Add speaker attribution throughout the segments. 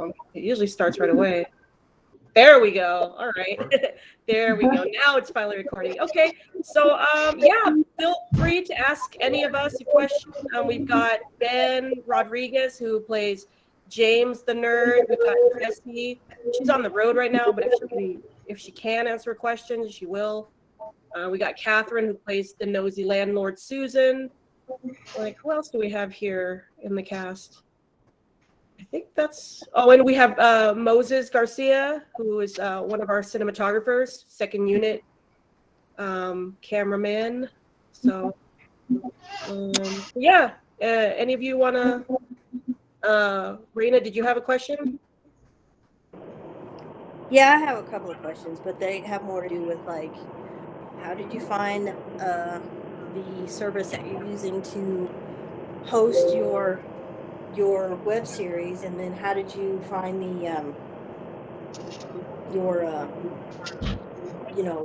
Speaker 1: long. It usually starts right away. There we go. All right. There we go. Now it's finally recording. Okay. So, yeah, feel free to ask any of us a question. We've got Ben Rodriguez, who plays James the nerd. We've got Jessie. She's on the road right now, but if she can answer a question, she will. We got Catherine, who plays the nosy landlord, Susan. Like, who else do we have here in the cast? I think that's... Oh, and we have Moses Garcia, who is one of our cinematographers, second unit cameraman. So, yeah. Any of you want to... Raina, did you have a question?
Speaker 2: Yeah, I have a couple of questions, but they have more to do with, like, how did you find the service that you're using to host your web series, and then how did you find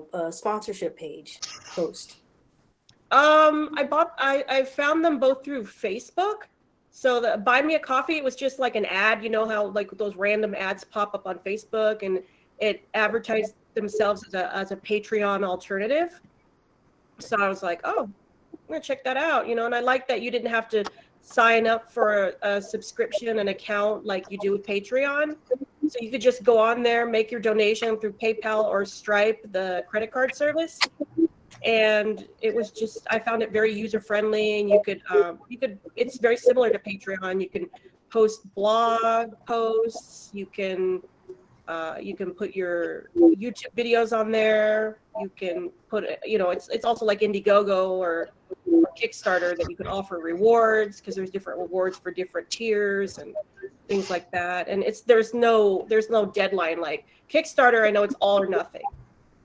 Speaker 2: the sponsorship page post?
Speaker 1: I found them both through Facebook. So the Buy Me a Coffee, it was just like an ad. You know how like those random ads pop up on Facebook, and it advertised themselves as a Patreon alternative. So I was like, oh, I'm gonna check that out, and I like that you didn't have to sign up for a subscription, an account like you do with Patreon. So you could just go on there, make your donation through PayPal or Stripe, the credit card service. And it was just, I found it very user friendly, and you could, it's very similar to Patreon. You can post blog posts, you can put your YouTube videos on there. You can put, it's also like Indiegogo or Kickstarter that you can offer rewards, because there's different rewards for different tiers and things like that. And there's no deadline. Like Kickstarter, I know it's all or nothing.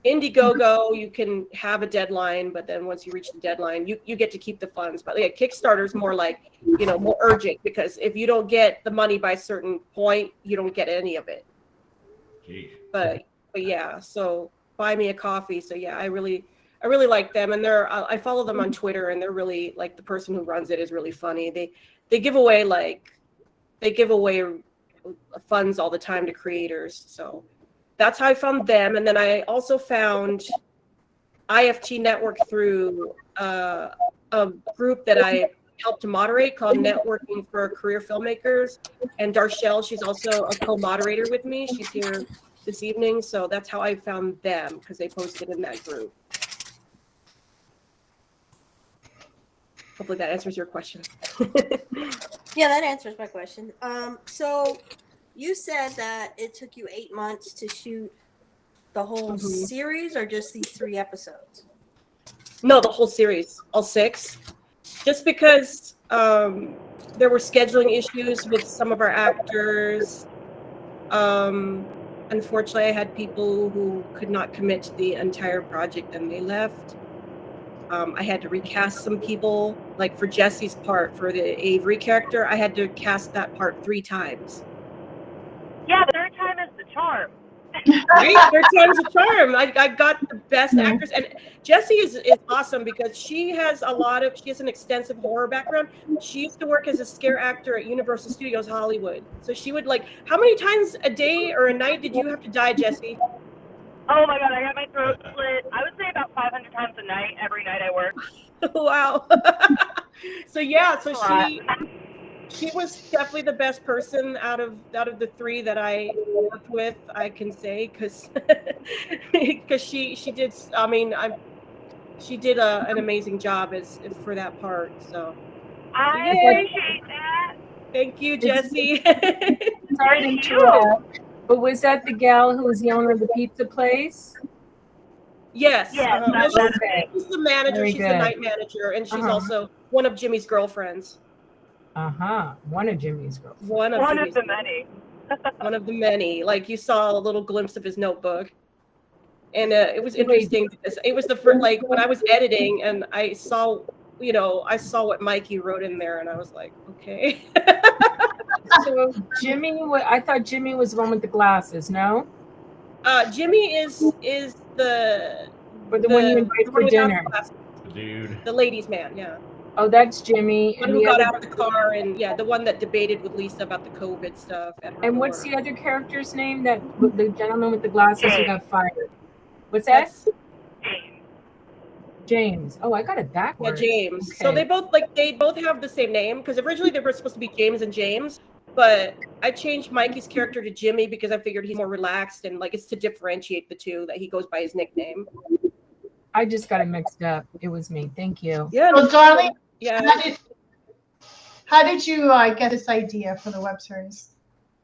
Speaker 1: Indiegogo, you can have a deadline, but then once you reach the deadline, you get to keep the funds. But yeah, Kickstarter is more like, more urgent, because if you don't get the money by a certain point, you don't get any of it.
Speaker 3: Jeez.
Speaker 1: But yeah, so Buy Me a Coffee. So yeah, I really like them, and I follow them on Twitter, and they're really, like, the person who runs it is really funny. They give away funds all the time to creators. So that's how I found them. And then I also found IFT Network through a group that I helped to moderate called Networking for Career Filmmakers. And Darshell, she's also a co-moderator with me. She's here this evening. So that's how I found them, because they posted in that group. Hopefully that answers your question.
Speaker 2: Yeah, that answers my question. So you said that it took you 8 months to shoot the whole series, or just these 3 episodes?
Speaker 1: No, the whole series, all 6. Just because there were scheduling issues with some of our actors. Unfortunately, I had people who could not commit to the entire project, and they left. I had to recast some people, like for Jessie's part, for the Avery character, I had to cast that part 3 times.
Speaker 4: Yeah, third time is the charm.
Speaker 1: Right? Third time's a charm. I got the best actress, and Jessie is awesome, because she has an extensive horror background. She used to work as a scare actor at Universal Studios Hollywood. So she would, like, how many times a day or a night did you have to die, Jessie?
Speaker 4: Oh my God, I got my throat slit. I would say about 500 times a night, every night I work.
Speaker 1: Wow. So yeah, so she was definitely the best person out of the 3 that I worked with, I can say, because she did. I mean, she did an amazing job for that part. So
Speaker 4: I appreciate that.
Speaker 1: Thank you, Jessie.
Speaker 5: Sorry to interrupt, but was that the gal who was the owner of the pizza place?
Speaker 1: Yes.
Speaker 4: Yes.
Speaker 1: She's the manager.
Speaker 5: Very
Speaker 1: she's
Speaker 5: good.
Speaker 1: the night manager, and she's also one of Jimmy's girlfriends.
Speaker 5: One of Jimmy's girlfriends.
Speaker 4: One of the many.
Speaker 1: One of the many. Like, you saw a little glimpse of his notebook. And it was interesting because it was the first, like, when I was editing and I saw what Mikey wrote in there, and I was like, okay.
Speaker 5: So Jimmy, I thought Jimmy was the one with the glasses, no?
Speaker 1: Jimmy is the
Speaker 5: one you invite for dinner.
Speaker 3: The dude.
Speaker 1: The ladies' man, yeah.
Speaker 5: Oh, that's Jimmy.
Speaker 1: One
Speaker 5: And
Speaker 1: who
Speaker 5: the
Speaker 1: got
Speaker 5: other,
Speaker 1: out of the car, and yeah, the one that debated with Lisa about the COVID stuff at her
Speaker 5: and what's
Speaker 1: door.
Speaker 5: the other character's name? That the gentleman with the glasses who got fired. What's that?
Speaker 1: That's
Speaker 5: James. Oh, I got it
Speaker 1: yeah,
Speaker 5: backwards.
Speaker 1: James.
Speaker 5: Okay.
Speaker 1: So they both have the same name because originally they were supposed to be James and James, but I changed Mikey's character to Jimmy because I figured he's more relaxed and like it's to differentiate the two that he goes by his nickname.
Speaker 5: I just got it mixed up. It was me. Thank you.
Speaker 1: Yeah.
Speaker 3: Well, Darlene,
Speaker 1: Yeah.
Speaker 3: how did you get this idea for the web series?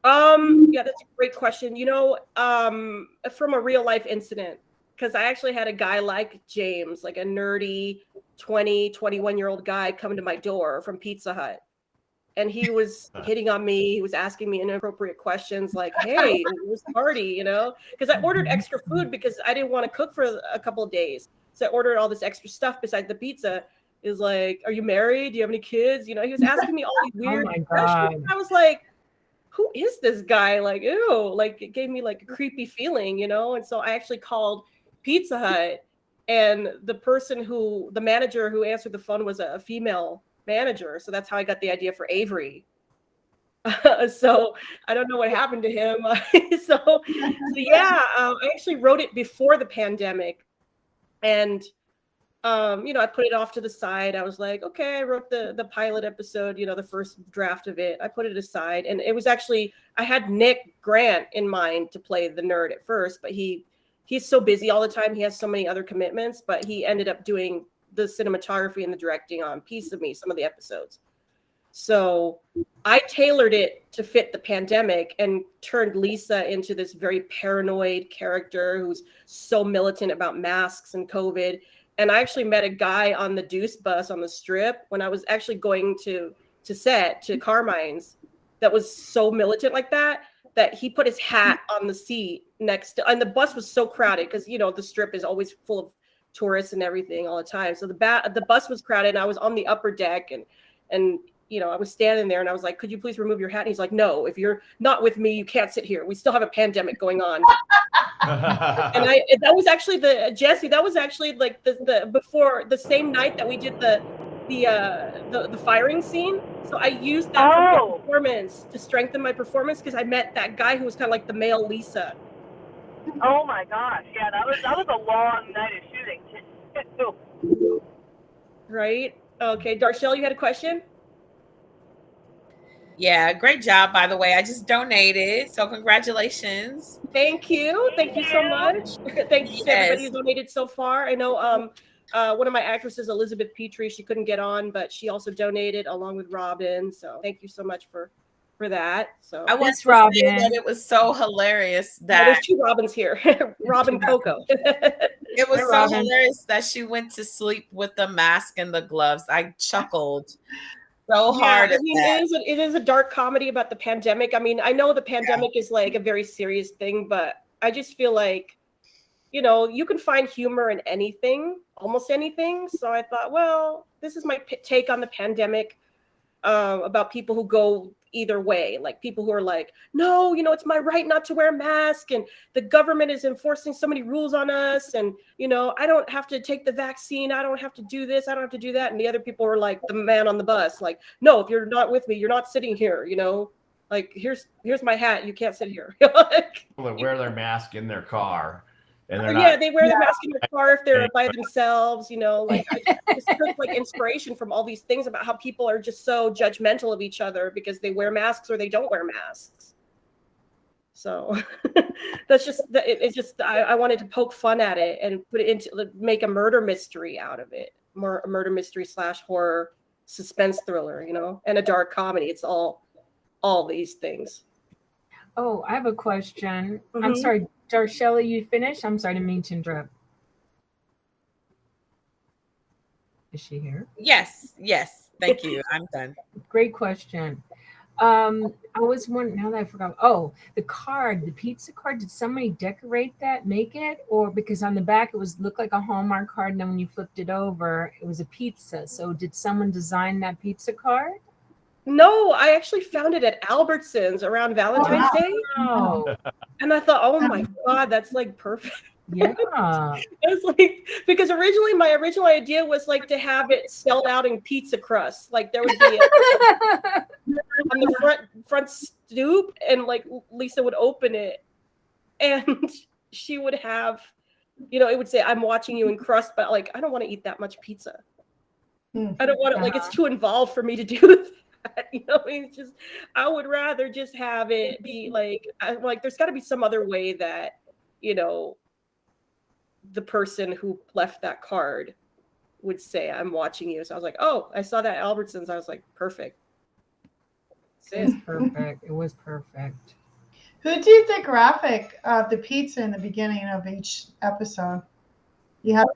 Speaker 1: Yeah, that's a great question. You know, from a real life incident, because I actually had a guy like James, like a nerdy 21-year-old guy come to my door from Pizza Hut. And he was hitting on me. He was asking me inappropriate questions like, hey, where's the party? You know, because I ordered extra food because I didn't want to cook for a couple of days. So I ordered all this extra stuff besides the pizza. Is like, are you married? Do you have any kids? You know, he was asking me all these weird
Speaker 5: my
Speaker 1: questions.
Speaker 5: God.
Speaker 1: I was like, who is this guy? Like, ew, like it gave me like a creepy feeling, you know? And so I actually called Pizza Hut, and the manager who answered the phone was a female manager. So that's how I got the idea for Avery. So I don't know what happened to him. So yeah, I actually wrote it before the pandemic, and you know, I put it off to the side. I was like, okay, I wrote the pilot episode, you know, the first draft of it. I put it aside, and it was actually I had Nick Grant in mind to play the nerd at first, but he's so busy all the time. He has so many other commitments, but he ended up doing the cinematography and the directing on Piece of Me, some of the episodes. So I tailored it to fit the pandemic and turned Lisa into this very paranoid character who's so militant about masks and COVID. And I actually met a guy on the Deuce bus on the Strip when I was actually going to Carmine's that was so militant like that he put his hat on the seat next to, and the bus was so crowded because, you know, the Strip is always full of tourists and everything all the time. So the bus was crowded, and I was on the upper deck, and you know, I was standing there, and I was like, could you please remove your hat? And he's like, no, if you're not with me, you can't sit here. We still have a pandemic going on. And that was actually Jessie, that was actually like the before the same night that we did the firing scene. So I used that for my performance to strengthen my performance because I met that guy who was kind of like the male Lisa.
Speaker 4: Oh my gosh, yeah, that was a long night of shooting too.
Speaker 1: Right? Okay, Darshelle, you had a question?
Speaker 6: Yeah, great job, by the way. I just donated, so congratulations.
Speaker 1: Thank you so much. Thanks to everybody who donated so far. I know one of my actresses, Elizabeth Petrie, she couldn't get on, but she also donated along with Robin. So thank you so much for that. So
Speaker 6: I was Robin. That it was so hilarious that
Speaker 1: there's two Robins here. Robin Coco.
Speaker 6: It was so hilarious that she went to sleep with the mask and the gloves. I chuckled so hard.
Speaker 1: I mean, it is a dark comedy about the pandemic. I mean, I know the pandemic is like a very serious thing, but I just feel like, you know, you can find humor in anything, almost anything. So I thought, well, this is my take on the pandemic, about people who go either way, like people who are like, no, you know, it's my right not to wear a mask, and the government is enforcing so many rules on us, and you know, I don't have to take the vaccine, I don't have to do this, I don't have to do that. And the other people are like the man on the bus, like, no, if you're not with me, you're not sitting here, you know, like here's my hat, you can't sit here.
Speaker 7: Like, people that wear their mask in their car. And
Speaker 1: they wear the mask in their car if they're by themselves, you know, like I just took like inspiration from all these things about how people are just so judgmental of each other because they wear masks or they don't wear masks. So that's just, it's just, I wanted to poke fun at it and put it into, make a murder mystery out of it, more a murder mystery / horror suspense thriller, you know, and a dark comedy. It's all these things.
Speaker 5: Oh, I have a question. Mm-hmm. I'm sorry, Darshelle, you finished? I'm sorry to mean to interrupt. Is she here?
Speaker 6: Yes. Thank you. I'm done.
Speaker 5: Great question. I was wondering, now that I forgot. Oh, the card, the pizza card. Did somebody decorate that, make it? Or because on the back it looked like a Hallmark card, and then when you flipped it over, it was a pizza. So did someone design that pizza card?
Speaker 1: No, I actually found it at Albertsons around Valentine's Day.
Speaker 5: Oh.
Speaker 1: And I thought, oh my God, that's like perfect.
Speaker 5: Yeah.
Speaker 1: It's like, because originally my original idea was like to have it spelled out in pizza crust. Like there would be on the front stoop, and like Lisa would open it and she would have, it would say, "I'm watching you" in crust, but like I don't want to eat that much pizza. I don't want it, like it's too involved for me to do that. It's just, I would rather just have it be like, there's got to be some other way that, the person who left that card would say, "I'm watching you." So I was like, "Oh, I saw that at Albertsons." I was like, perfect.
Speaker 5: It was perfect. It was perfect.
Speaker 3: Who did the graphic of the pizza in the beginning of each episode? You have.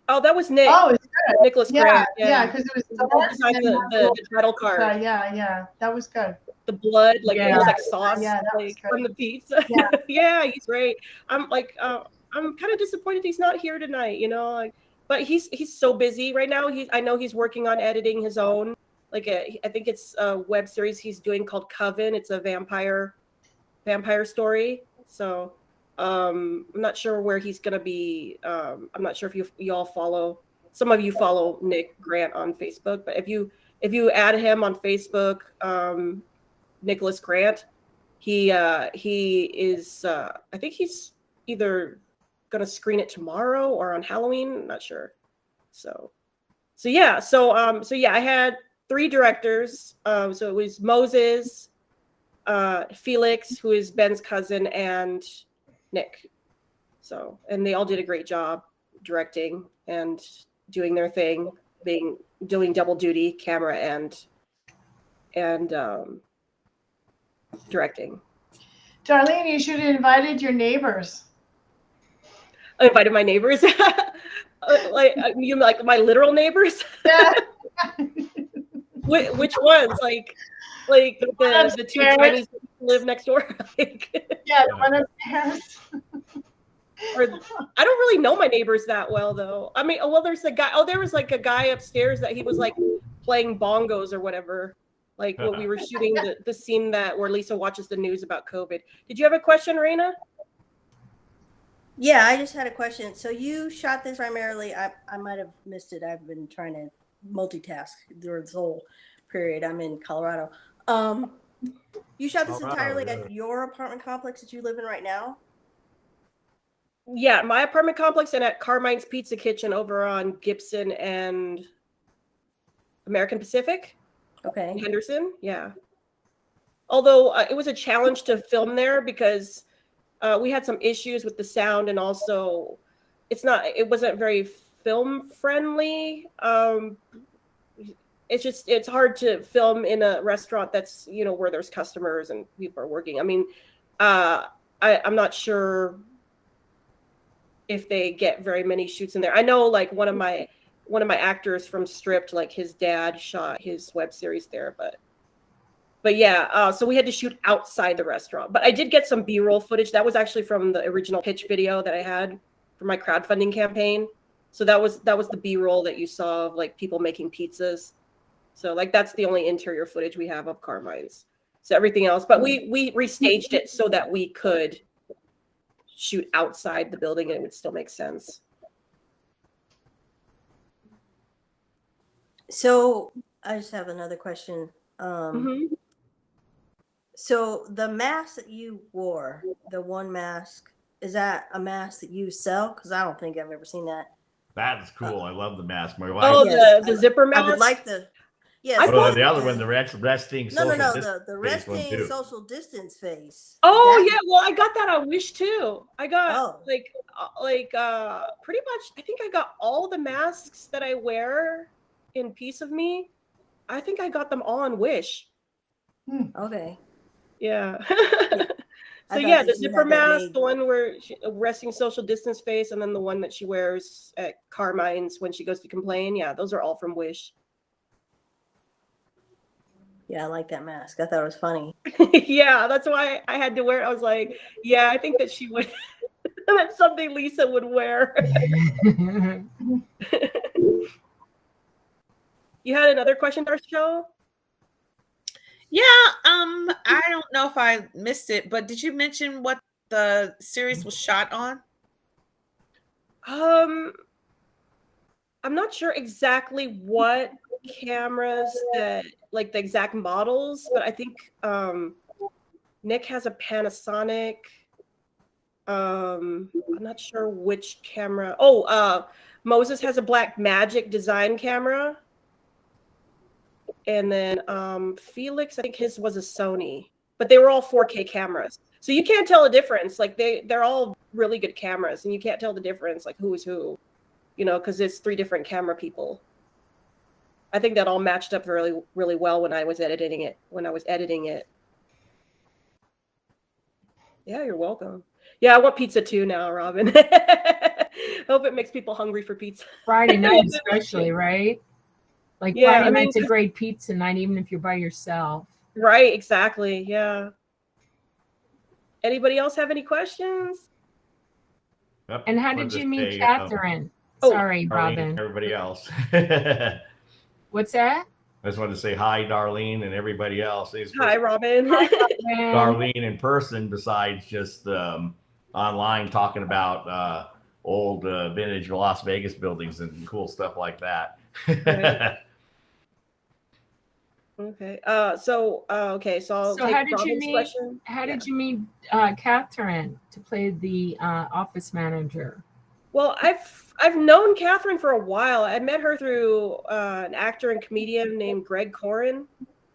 Speaker 1: Oh, that was Nick.
Speaker 3: Oh, it's good.
Speaker 1: Nicholas Grant.
Speaker 3: Yeah, because it was
Speaker 1: the title card.
Speaker 3: Yeah, that was good.
Speaker 1: The blood, like it was like sauce,
Speaker 3: like
Speaker 1: from the pizza.
Speaker 3: Yeah,
Speaker 1: yeah, he's great. I'm like, I'm kind of disappointed he's not here tonight. But he's so busy right now. I know he's working on editing his own, like I think it's a web series he's doing called Coven. It's a vampire story. So I'm not sure where he's gonna be. I'm not sure if you all follow. Some of you follow Nick Grant on Facebook, but if you add him on Facebook, Nicholas Grant, he is. I think he's either gonna screen it tomorrow or on Halloween. Not sure. So yeah. I had 3 directors. So it was Moses, Felix, who is Ben's cousin, and Nick. So, and they all did a great job directing and doing their thing, doing double duty, camera and directing.
Speaker 3: Darlene, you should have invited your neighbors.
Speaker 1: I invited my neighbors. You like my literal neighbors?
Speaker 3: Yeah.
Speaker 1: Which ones? Like the 2 Chinese who live next door?
Speaker 3: Yeah, the one upstairs.
Speaker 1: Or I don't really know my neighbors that well, though. I mean, there's a guy. There was like a guy upstairs that he was like playing bongos or whatever. Like when we were shooting the scene where Lisa watches the news about COVID. Did you have a question, Raina?
Speaker 2: Yeah, I just had a question. So you shot this primarily. I might have missed it. I've been trying to multitask during this whole period. I'm in Colorado. You shot this entirely at your apartment complex that you live in right now?
Speaker 1: Yeah, my apartment complex and at Carmine's Pizza Kitchen over on Gibson and American Pacific.
Speaker 2: Okay.
Speaker 1: Henderson, yeah. Although it was a challenge to film there because we had some issues with the sound, and also it wasn't very film friendly. It's hard to film in a restaurant that's, where there's customers and people are working. I mean, I'm not sure if they get very many shoots in there. I know like one of my actors from Stripped, like his dad shot his web series there, but yeah, so we had to shoot outside the restaurant. But I did get some B-roll footage. That was actually from the original pitch video that I had for my crowdfunding campaign. So that was the B-roll that you saw of like people making pizzas. So like that's the only interior footage we have of Carmine's. So everything else, but we restaged it so that we could shoot outside the building and it would still make sense.
Speaker 2: So I just have another question.
Speaker 1: Mm-hmm.
Speaker 2: So the mask that you wore, the one mask, is that a mask that you sell? Because I don't think I've ever seen that.
Speaker 7: That is cool. I love the mask. My wife.
Speaker 1: Oh, the zipper mask.
Speaker 2: I would like the. Yeah.
Speaker 7: The other one, the resting.
Speaker 2: The resting social distance face.
Speaker 1: Oh yeah, well I got that on Wish too. I got pretty much. I think I got all the masks that I wear in Piece of Me. I think I got them all on Wish.
Speaker 2: Okay.
Speaker 1: Yeah. So yeah, the zipper mask, the one where resting social distance face, and then the one that she wears at Carmine's when she goes to complain. Yeah, those are all from Wish.
Speaker 2: Yeah, I like that mask. I thought it was funny.
Speaker 1: Yeah, that's why I had to wear it. I was like, yeah, I think that she would. That's something Lisa would wear. You had another question, Darshell?
Speaker 6: Yeah, I don't know if I missed it, but did you mention what the series was shot on?
Speaker 1: I'm not sure exactly what cameras that, like the exact models, but I think Nick has a Panasonic. I'm not sure which camera. Oh, Moses has a Black Magic design camera. And then Felix, I think his was a Sony, but they were all 4K cameras. So you can't tell the difference. Like they're all really good cameras, and you can't tell the difference, like who is who, because it's 3 different camera people. I think that all matched up really, really well when I was editing it. Yeah, you're welcome. Yeah, I want pizza too now, Robin. Hope it makes people hungry for pizza.
Speaker 5: Friday night especially, right? Like Friday night's a great pizza night, even if you're by yourself.
Speaker 1: Right, exactly. Yeah. Anybody else have any questions?
Speaker 7: Yep.
Speaker 5: And how did you meet Catherine? Sorry, Robin.
Speaker 7: Everybody else.
Speaker 5: What's that?
Speaker 7: I just wanted to say hi, Darlene, and everybody else.
Speaker 1: Hi, Robin.
Speaker 7: Darlene in person, besides just online talking about old vintage Las Vegas buildings and cool stuff like that.
Speaker 1: Right. Okay. So I'll take Robin's question.
Speaker 5: How did you meet Catherine to play the office manager?
Speaker 1: Well, I've known Catherine for a while. I met her through an actor and comedian named Greg Corin.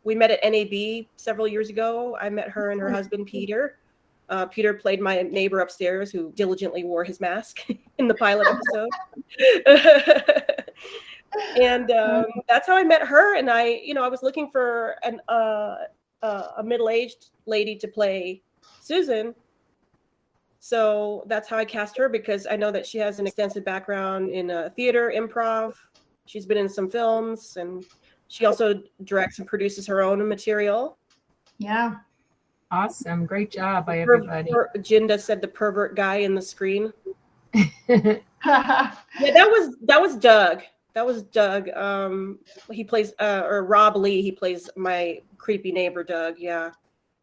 Speaker 1: We met at NAB several years ago. I met her and her husband, Peter. Peter played my neighbor upstairs who diligently wore his mask in the pilot episode. And that's how I met her. And I was looking for a middle-aged lady to play Susan. So that's how I cast her, because I know that she has an extensive background in theater, improv. She's been in some films, and she also directs and produces her own material.
Speaker 3: Yeah.
Speaker 5: Awesome. Great job by everybody.
Speaker 1: Jinda said the pervert guy in the screen. Yeah, that was Doug. That was Doug. He plays, or Rob Lee, he plays my creepy neighbor, Doug. Yeah.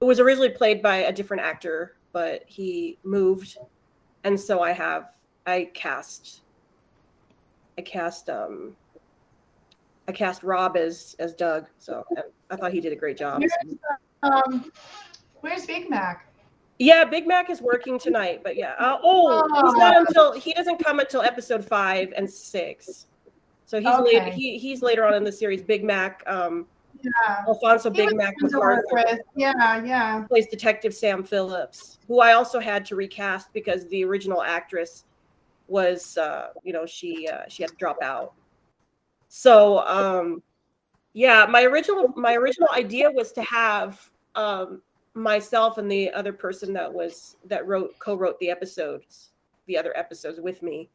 Speaker 1: It was originally played by a different actor, but he moved. And so I cast Rob as Doug. So I thought he did a great job.
Speaker 3: Where's Big Mac?
Speaker 1: Yeah, Big Mac is working tonight, but yeah. He doesn't come until episode 5 and 6. So he's later on in the series. Big Mac, Alfonso Big Mac McCarthy.
Speaker 3: Yeah.
Speaker 1: Plays Detective Sam Phillips, who I also had to recast because the original actress was, she had to drop out. So, my original idea was to have myself and the other person that co-wrote the other episodes with me.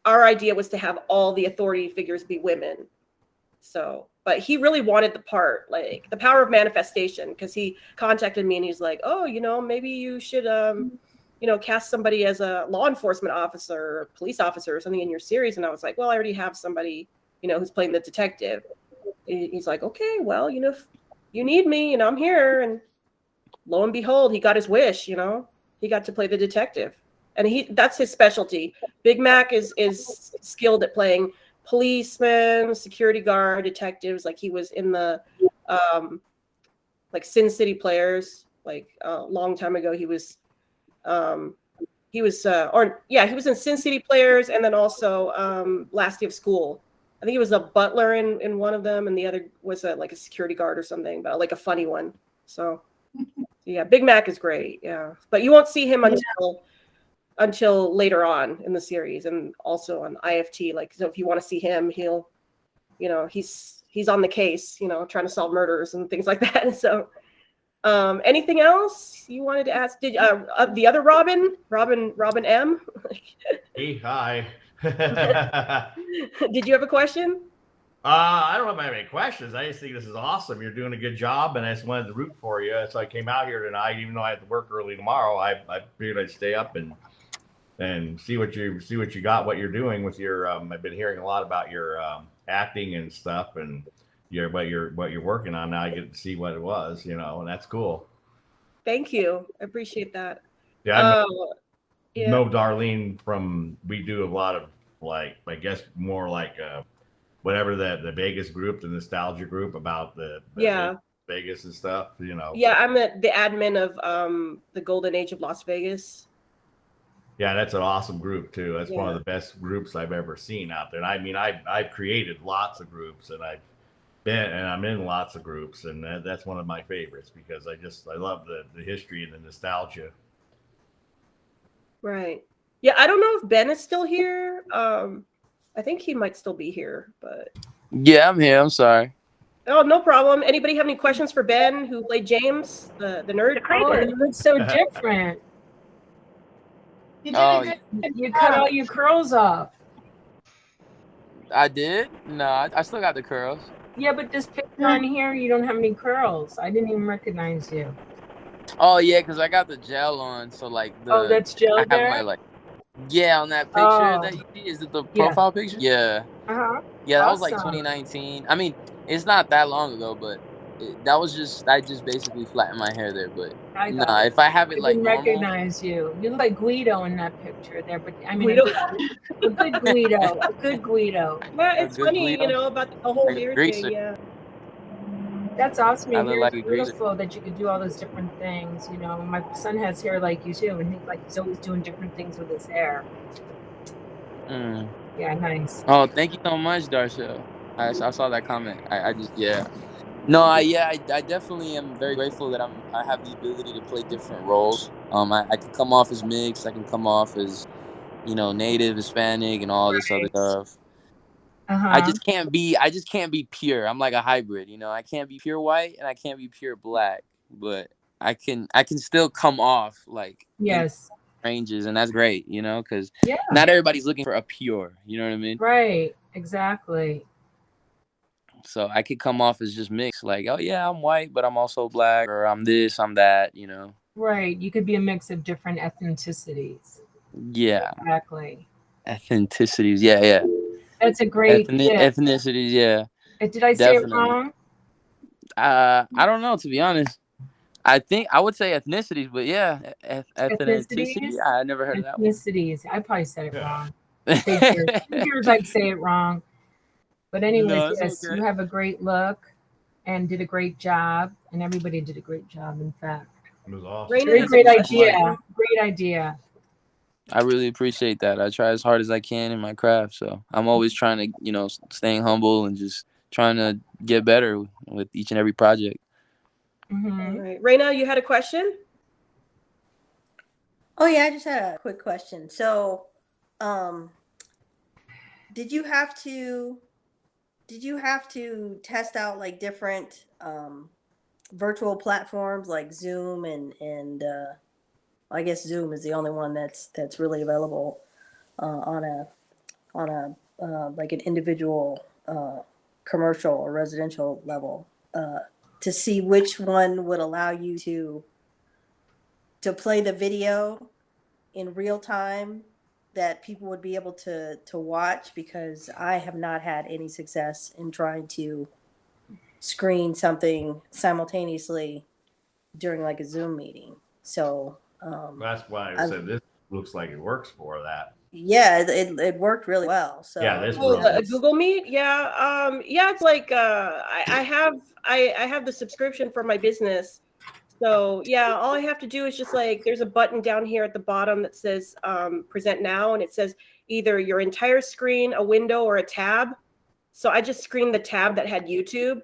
Speaker 1: Our idea was to have all the authority figures be women. So, but he really wanted the part, like the power of manifestation, because he contacted me and he's like, oh, maybe you should, cast somebody as a law enforcement officer or police officer or something in your series. And I was like, well, I already have somebody, who's playing the detective. He's like, okay, well, if you need me, I'm here. And lo and behold, he got his wish, he got to play the detective. And that's his specialty. Big Mac is skilled at playing policemen, security guard, detectives. Like he was in the Sin City Players, like a long time ago. He was in Sin City Players, and then also Last Day of School. I think he was a butler in one of them, and the other was a security guard or something, but like a funny one. So yeah, Big Mac is great. Yeah, but you won't see him until later on in the series, and also on IFT. So if you want to see him, he'll, he's on the case, trying to solve murders and things like that. So, anything else you wanted to ask? Did the other Robin M?
Speaker 7: Hey, hi.
Speaker 1: Did you have a question?
Speaker 7: I don't have any questions. I just think this is awesome. You're doing a good job, and I just wanted to root for you. So I came out here tonight, even though I have to work early tomorrow. I figured I'd stay up and see what you got, what you're doing with your. I've been hearing a lot about your acting and stuff, and what you're working on. Now I get to see what it was, and that's cool.
Speaker 1: Thank you. I appreciate that.
Speaker 7: Yeah. know Darlene from, we do a lot of like, I guess more like whatever the Vegas group, the nostalgia group about the Vegas and stuff, you know.
Speaker 1: Yeah, I'm the admin of the Golden Age of Las Vegas.
Speaker 7: Yeah, that's an awesome group too. That's one of the best groups I've ever seen out there. And I mean, I've created lots of groups, and I'm in lots of groups, and that's one of my favorites because I love the history and the nostalgia.
Speaker 1: Right. Yeah, I don't know if Ben is still here. I think he might still be here, but
Speaker 8: yeah, I'm here. I'm sorry.
Speaker 1: Oh, no problem. Anybody have any questions for Ben, who played James, the nerd?
Speaker 5: Oh, you look so different.
Speaker 3: You did a good
Speaker 5: You cut all your curls off.
Speaker 8: I did? No, I still got the curls.
Speaker 5: Yeah, but this picture on here, you don't have any curls. I didn't even recognize you.
Speaker 8: Oh yeah, because I got the gel on, so like
Speaker 5: that's gel
Speaker 8: I
Speaker 5: there?
Speaker 8: have my on that picture that you see. Is it the profile picture? Yeah. Yeah, that was like 2019. I mean, it's not that long ago, but I just basically flattened my hair there. But if I have it
Speaker 5: I
Speaker 8: like
Speaker 5: didn't
Speaker 8: normal,
Speaker 5: recognize you. You look like Guido in that picture there, but I mean, a good Guido. A good Guido.
Speaker 1: Yeah, it's funny,
Speaker 8: Guido?
Speaker 1: you know, about the whole hair thing. Yeah.
Speaker 5: That's awesome. Your
Speaker 8: I look
Speaker 5: hair
Speaker 8: like
Speaker 5: is
Speaker 8: a greaser.
Speaker 5: beautiful that you could do all those different things. You know, my son has hair like you too, and he's always doing different things with his hair. Yeah, nice.
Speaker 8: Oh, thank you so much, Darshell. I saw that comment. I definitely am very grateful that I have the ability to play different roles. I can come off as mixed. I can come off as, Native, Hispanic, and all this other stuff. I just can't be pure. I'm like a hybrid, I can't be pure white and I can't be pure black, but I can still come off like ranges, and that's great, because not everybody's looking for a pure, you know what I mean?
Speaker 5: Right, exactly.
Speaker 8: So I could come off as just mixed, like, oh yeah, I'm white, but I'm also black, or I'm this, I'm that,
Speaker 5: Right, you could be a mix of different ethnicities.
Speaker 8: Yeah.
Speaker 5: Exactly.
Speaker 8: Ethnicities, yeah.
Speaker 5: That's a great
Speaker 8: ethnicities, yeah.
Speaker 5: Did I say it wrong?
Speaker 8: I don't know, to be honest. I think I would say ethnicities, but yeah, ethnicity. I never heard of that one.
Speaker 5: Ethnicities. I probably said it wrong. Figures I'd say it wrong. But anyways, yes, you have a great look and did a great job, and everybody did a great job, in fact.
Speaker 7: It was awesome.
Speaker 5: Great idea. Great idea.
Speaker 8: I really appreciate that. I try as hard as I can in my craft, so I'm always trying to, staying humble and just trying to get better with each and every project.
Speaker 1: Mm-hmm. All right. Raina, you had a question?
Speaker 2: Oh yeah, I just had a quick question. So, did you have to test out like different virtual platforms like Zoom and I guess Zoom is the only one that's really available on a like an individual commercial or residential level to see which one would allow you to play the video in real time that people would be able to watch, because I have not had any success in trying to screen something simultaneously during like a Zoom meeting. So
Speaker 7: that's why I said this looks like it works for that.
Speaker 2: Yeah, it worked really well. So
Speaker 7: yeah, this
Speaker 1: Google Meet. Yeah, it's like I have the subscription for my business. So yeah, all I have to do is just like, there's a button down here at the bottom that says present now, and it says either your entire screen, a window, or a tab. So I just screened the tab that had YouTube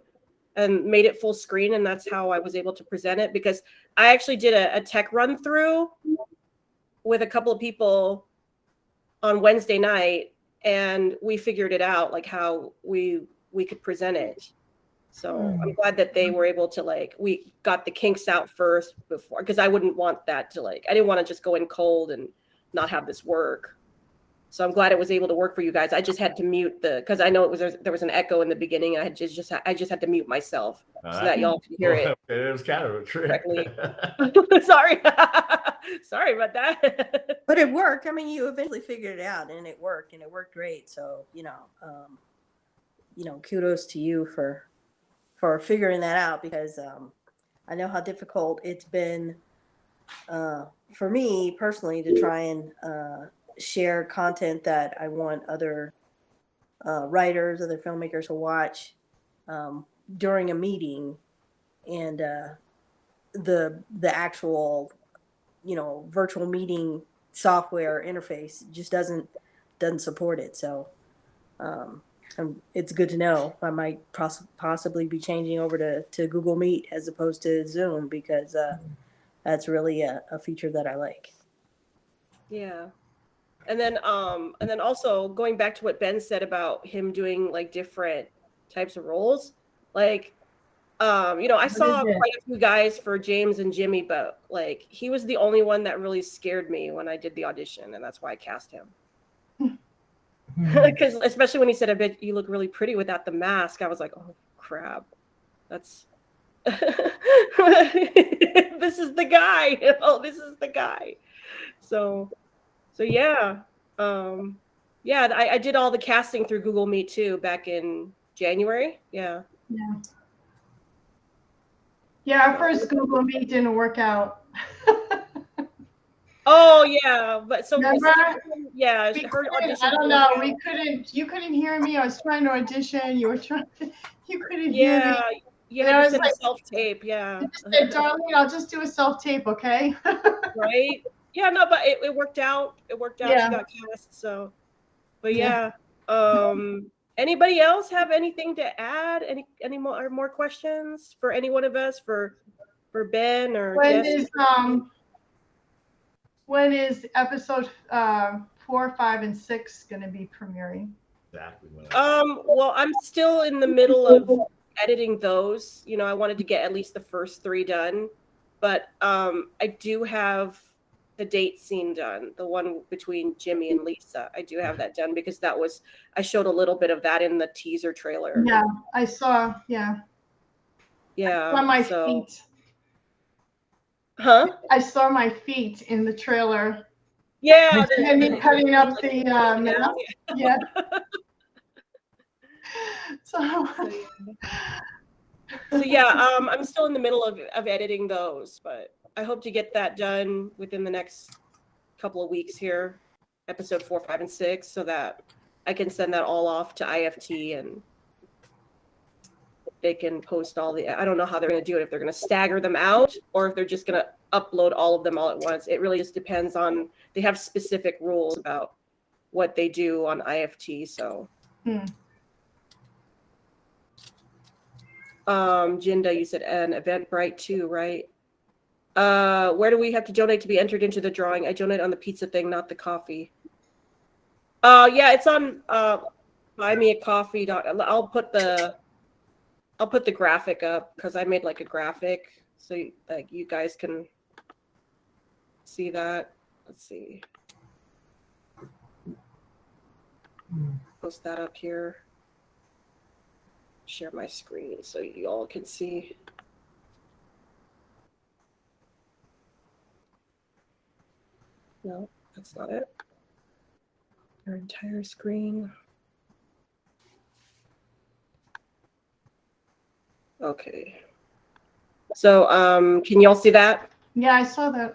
Speaker 1: and made it full screen, and that's how I was able to present it, because I actually did a tech run through with a couple of people on Wednesday night, and we figured it out, like how we could present it. So I'm glad that they were able to, like, we got the kinks out first before, because I wouldn't want that to, like, I didn't want to just go in cold and not have this work. So I'm glad it was able to work for you guys. I just had to mute because I know there was an echo in the beginning. I just had to mute myself so that y'all could hear it.
Speaker 7: It was kind of a trick.
Speaker 1: Sorry. Sorry about that.
Speaker 2: But it worked. I mean, you eventually figured it out, and it worked great. So, kudos to you for figuring that out, because I know how difficult it's been for me personally to try and share content that I want other writers, other filmmakers to watch during a meeting, and the actual virtual meeting software interface just doesn't support it. So it's good to know. I might possibly be changing over to Google Meet as opposed to Zoom, because that's really a feature that I like.
Speaker 1: Yeah. And then also going back to what Ben said about him doing like different types of roles, like I saw quite a few guys for James and Jimmy, but like he was the only one that really scared me when I did the audition, and that's why I cast him. Because especially when he said, "I bet you look really pretty without the mask," I was like, "Oh crap, that's this is the guy." Oh, this is the guy. So yeah, I did all the casting through Google Meet too back in January. Yeah.
Speaker 3: Our first Google Meet didn't work out.
Speaker 1: Oh yeah, but so
Speaker 3: remember?
Speaker 1: Yeah, her audition.
Speaker 3: I don't know. You couldn't hear me. I was trying to audition. You couldn't hear me.
Speaker 1: You had to send a self-tape. Yeah.
Speaker 3: I just said, Darlene, I'll just do a self-tape, okay?
Speaker 1: Right. Yeah, no, but it worked out. It worked out.
Speaker 3: Yeah.
Speaker 1: She got cast. So, but yeah. Anybody else have anything to add? Any more questions for any one of us? For Ben or Jessie?
Speaker 3: When is episode 4, 5, and 6 going to be premiering?
Speaker 7: Exactly.
Speaker 1: Well, I'm still in the middle of editing those. I wanted to get at least the first 3 done, but I do have the date scene done, the one between Jimmy and Lisa. I do have that done because I showed a little bit of that in the teaser trailer.
Speaker 3: Yeah, I saw. Yeah.
Speaker 1: Yeah.
Speaker 3: On my feet.
Speaker 1: Huh?
Speaker 3: I saw my feet in the trailer.
Speaker 1: Yeah.
Speaker 3: And me cutting up the mask. Yeah. So
Speaker 1: yeah, I'm still in the middle of editing those, but I hope to get that done within the next couple of weeks here, episode 4, 5, and 6, so that I can send that all off to IFT and they can post all the. I don't know how they're going to do it, if they're going to stagger them out or if they're just going to upload all of them all at once. It really just depends on. They have specific rules about what they do on IFT. So, Jinda, you said an Eventbrite too, right? Where do we have to donate to be entered into the drawing? I donate on the pizza thing, not the coffee. Yeah, it's on buymeacoffee. I'll put the graphic up because I made like a graphic so like you guys can see that. Let's see. Post that up here. Share my screen so you all can see. No, that's not it. Your entire screen. Okay. So, can y'all see that?
Speaker 3: Yeah, I saw that.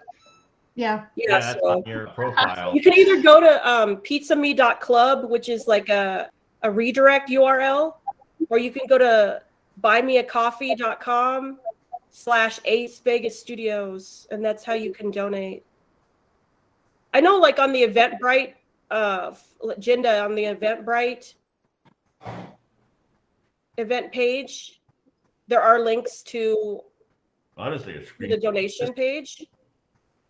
Speaker 3: Yeah.
Speaker 7: Yeah, that's on your profile.
Speaker 1: You can either go to pizzame.club, which is like a redirect URL, or you can go to buymeacoffee.com/Ace Vegas Studios, and that's how you can donate. I know, like on the Eventbrite, Jinda, on the Eventbrite event page, there are links to
Speaker 7: honestly
Speaker 1: the donation page.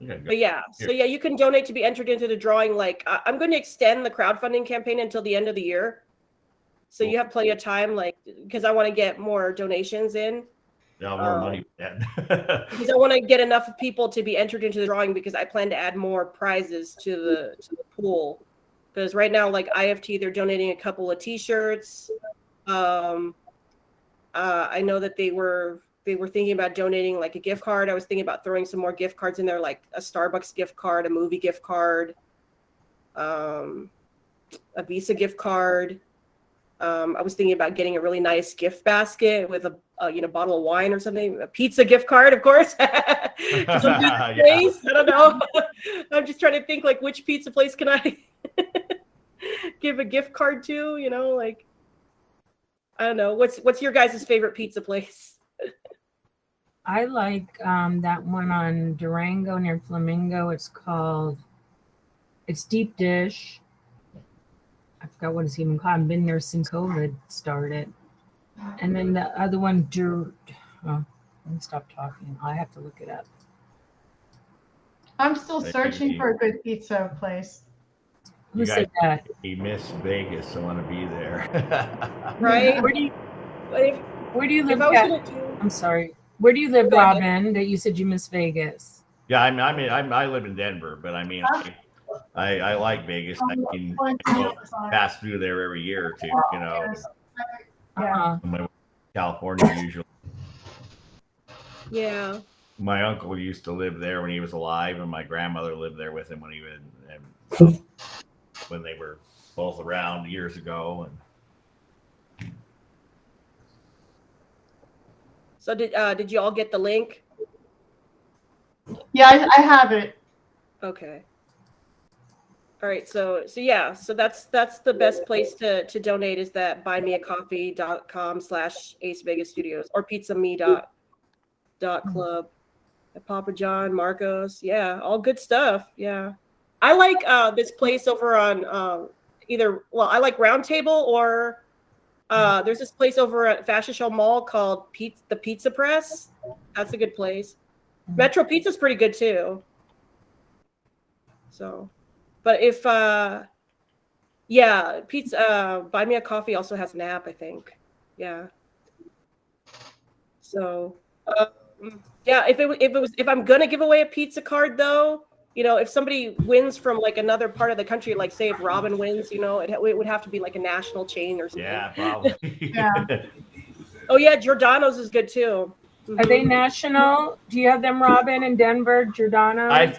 Speaker 7: Okay,
Speaker 1: but yeah, so yeah, you can donate to be entered into the drawing. Like I'm going to extend the crowdfunding campaign until the end of the year, so you have plenty of time. Like because I want to get more donations in.
Speaker 7: Yeah, more money.
Speaker 1: Because I want to get enough people to be entered into the drawing because I plan to add more prizes to the pool. Because right now, like IFT, they're donating a couple of T-shirts. I know that they were thinking about donating like a gift card. I was thinking about throwing some more gift cards in there, like a Starbucks gift card, a movie gift card, a Visa gift card. I was thinking about getting a really nice gift basket with a bottle of wine or something. A pizza gift card, of course. Place. I don't know. I'm just trying to think like which pizza place can I give a gift card to? Like I don't know. What's your guys' favorite pizza place?
Speaker 5: I like that one on Durango near Flamingo. It's Deep Dish. I forgot what it's even called. I've been there since COVID started. And then the other one, let me stop talking. I have to look it up.
Speaker 3: I'm still searching for a good pizza place.
Speaker 5: Who said that?
Speaker 7: You miss Vegas. I want to be there.
Speaker 1: Right?
Speaker 5: Where do you live? I'm sorry. Where do you live, Robin? That you said you miss Vegas.
Speaker 7: Yeah, I live in Denver, but I mean, I like Vegas. I mean, pass through there every year or two. California usually.
Speaker 1: Yeah.
Speaker 7: My uncle used to live there when he was alive, and my grandmother lived there with him when when they were both around years ago. And
Speaker 1: so did you all get the link?
Speaker 3: Yeah, I have it.
Speaker 1: Okay. All right, so that's the best place to donate is that buymeacoffee.com/Ace Vegas Studios or pizzame.club. Papa John, Marcos, yeah, all good stuff. Yeah, I like this place over on I like Round Table or there's this place over at Fashion Show Mall called the Pizza Press. That's a good place. Metro Pizza's pretty good too. So. But if, pizza, Buy Me a Coffee also has an app, I think. Yeah. So, if I'm gonna give away a pizza card though, if somebody wins from like another part of the country, like say if Robin wins, it would have to be like a national chain or something.
Speaker 7: Yeah, probably.
Speaker 3: Yeah.
Speaker 1: Oh yeah, Giordano's is good too. Mm-hmm.
Speaker 5: Are they national? Do you have them, Robin, in Denver, Giordano's?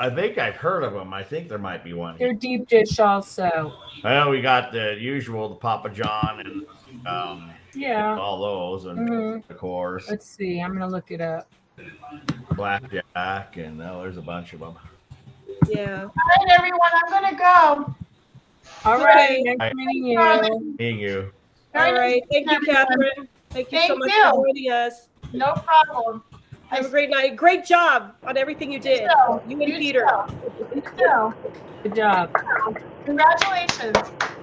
Speaker 7: I think I've heard of them. I think there might be one.
Speaker 5: They're deep dish also.
Speaker 7: I know we got the usual, the Papa John and all those, and of course.
Speaker 5: Let's see. I'm gonna look it up.
Speaker 7: Blackjack, and there's a bunch of them.
Speaker 1: Yeah.
Speaker 3: All right, everyone. I'm gonna go.
Speaker 5: All right. Nice meeting you.
Speaker 7: Meeting you.
Speaker 1: All right. Thank you, Catherine. Thank you so much for joining us.
Speaker 3: No problem.
Speaker 1: Have a great night. Great job on everything you did. You and Peter.
Speaker 5: Good job.
Speaker 3: Congratulations.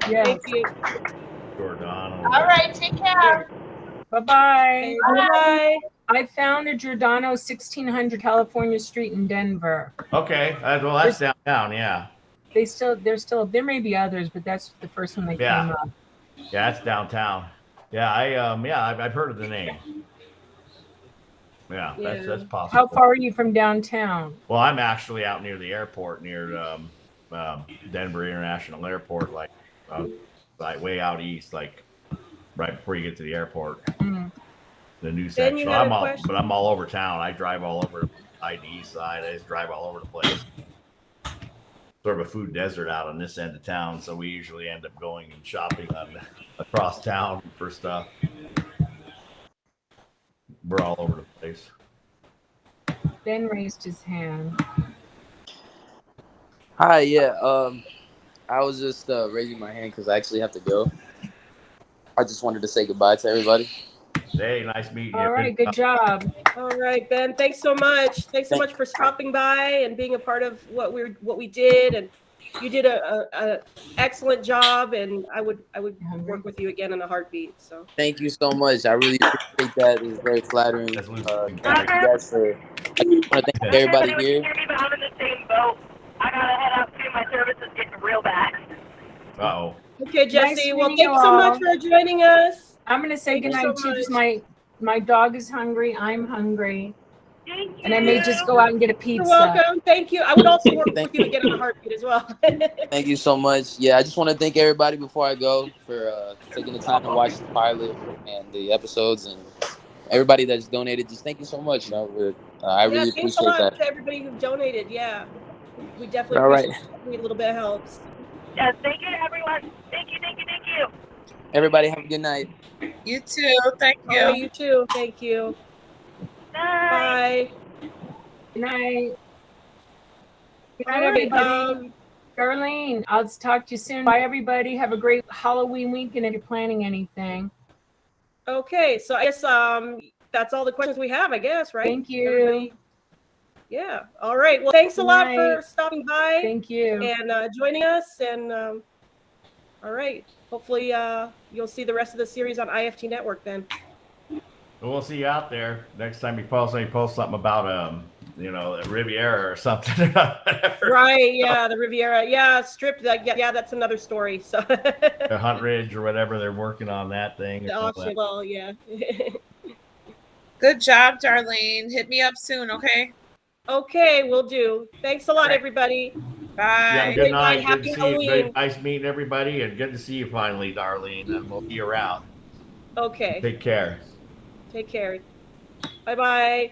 Speaker 5: Yes.
Speaker 1: Thank you.
Speaker 7: Giordano.
Speaker 3: All right. Take care.
Speaker 5: Bye-bye.
Speaker 1: Bye.
Speaker 5: I found a Giordano 1600 California Street in Denver.
Speaker 7: Okay. Well, that's downtown. Yeah.
Speaker 5: There may be others, but that's the first one that came up.
Speaker 7: Yeah, it's downtown. Yeah, I've heard of the name. Yeah, that's possible.
Speaker 5: How far are you from downtown?
Speaker 7: Well, I'm actually out near the airport, near Denver International Airport, like way out east, like right before you get to the airport.
Speaker 5: Mm-hmm.
Speaker 7: The new section. I'm all over town. I drive all over the IDE side. I just drive all over the place. Sort of a food desert out on this end of town, so we usually end up going and shopping across town for stuff. We're all over the place.
Speaker 5: Ben raised his hand.
Speaker 8: Hi, yeah. I was just raising my hand because I actually have to go. I just wanted to say goodbye to everybody.
Speaker 7: Hey, nice meeting you.
Speaker 5: All right, good job.
Speaker 1: All right, Ben. Thanks so much. Thanks so much for stopping by and being a part of what we did. And you did a excellent job. And I would work with you again in a heartbeat. So
Speaker 8: thank you so much. I really appreciate that. It was very flattering. I just want to thank everybody here.
Speaker 4: I'm in the same boat. I gotta head out too. My service is getting real bad.
Speaker 7: Uh-oh.
Speaker 1: Okay, Jessie. Well, thanks so much for joining us.
Speaker 5: I'm going to say goodnight too because my dog is hungry. I'm hungry.
Speaker 4: Thank you.
Speaker 5: And I may just go out and get a pizza.
Speaker 1: You're welcome. Thank you. I would also work with you again in a heartbeat as well.
Speaker 8: Thank you so much. Yeah, I just want to thank everybody before I go for taking the time to watch the pilot and the episodes, and everybody that's donated. Just thank you so much. I really appreciate
Speaker 1: thanks a lot
Speaker 8: that.
Speaker 1: to everybody who donated. Yeah, we definitely
Speaker 8: All right.
Speaker 1: appreciate a little bit of help.
Speaker 4: Yes, thank you, everyone. Thank you.
Speaker 8: Everybody have a good night.
Speaker 6: You too. Thank you.
Speaker 1: Oh, you too. Thank you.
Speaker 4: Bye.
Speaker 1: Bye.
Speaker 5: Good night. Good night,
Speaker 1: All right,
Speaker 5: everybody. Darlene, I'll talk to you soon. Bye, everybody. Have a great Halloween weekend if you're planning anything.
Speaker 1: Okay, so I guess that's all the questions we have, I guess, right?
Speaker 5: Thank you.
Speaker 1: Everybody? Yeah. All right. Well, thanks a
Speaker 5: Good
Speaker 1: lot
Speaker 5: night.
Speaker 1: for stopping by.
Speaker 5: Thank you.
Speaker 1: And joining us. And all right. Hopefully you'll see the rest of the series on IFT Network then.
Speaker 7: We'll see you out there next time you post something about a Riviera or something.
Speaker 1: Right, yeah, the Riviera. Yeah, stripped. Yeah, that's another story. So
Speaker 7: The Hunt Ridge or whatever, they're working on that thing.
Speaker 1: the auction. Well, yeah.
Speaker 6: Good job, Darlene. Hit me up soon, okay?
Speaker 1: Okay, we'll do. Thanks a lot, everybody.
Speaker 6: Bye.
Speaker 7: Yeah, good night.
Speaker 1: Happy
Speaker 7: Good to see
Speaker 1: Halloween.
Speaker 7: you. Very nice meeting everybody, and good to see you finally, Darlene. And we'll be around.
Speaker 1: Okay.
Speaker 7: Take care.
Speaker 1: Take care. Bye-bye.